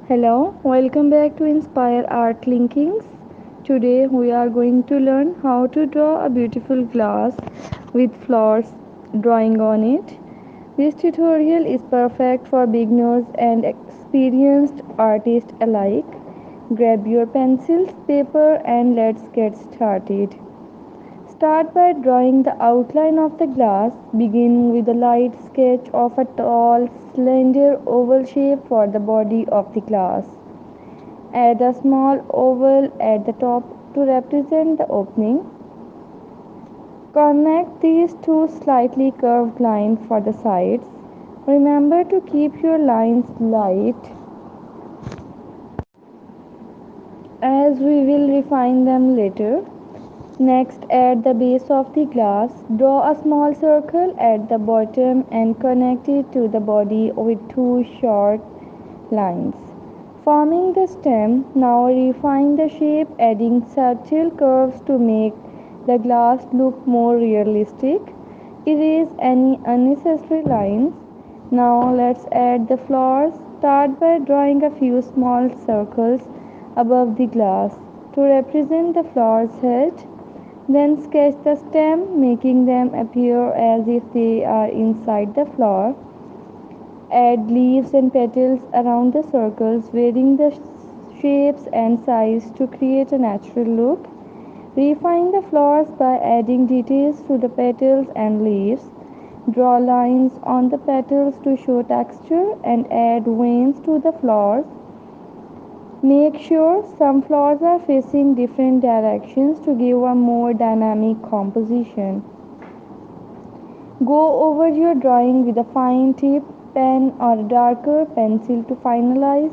Hello, welcome back to Inspire Art Linkings. Today we are going to learn how to draw a beautiful glass with flowers drawing on it. This tutorial is perfect for beginners and experienced artists alike. Grab your pencils, paper and let's get started. Start by drawing the outline of the glass. Begin with a light sketch of a tall, slender oval shape for the body of the glass. Add a small oval at the top to represent the opening. Connect these two slightly curved lines for the sides. Remember to keep your lines light as we will refine them later. Next, at the base of the glass, draw a small circle at the bottom and connect it to the body with two short lines, forming the stem. Now refine the shape, adding subtle curves to make the glass look more realistic. Erase any unnecessary lines. Now let's add the flowers. Start by drawing a few small circles above the glass to represent the flower's head. Then sketch the stem, making them appear as if they are inside the flower. Add leaves and petals around the circles, varying the shapes and size to create a natural look. Refine the flowers by adding details to the petals and leaves. Draw lines on the petals to show texture and add veins to the flowers. Make sure some flowers are facing different directions to give a more dynamic composition. Go over your drawing with a fine tip pen or a darker pencil to finalize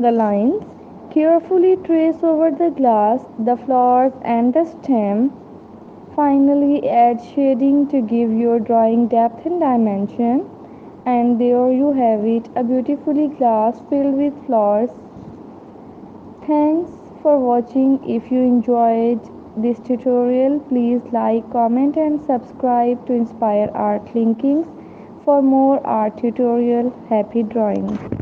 the lines. Carefully trace over the glass, the flowers, and the stem. Finally, add shading to give your drawing depth and dimension. And there you have it, a beautifully glass filled with flowers. Thanks for watching. If you enjoyed this tutorial, please like, comment and subscribe to Inspire Art Linkings for more art tutorial. Happy drawing.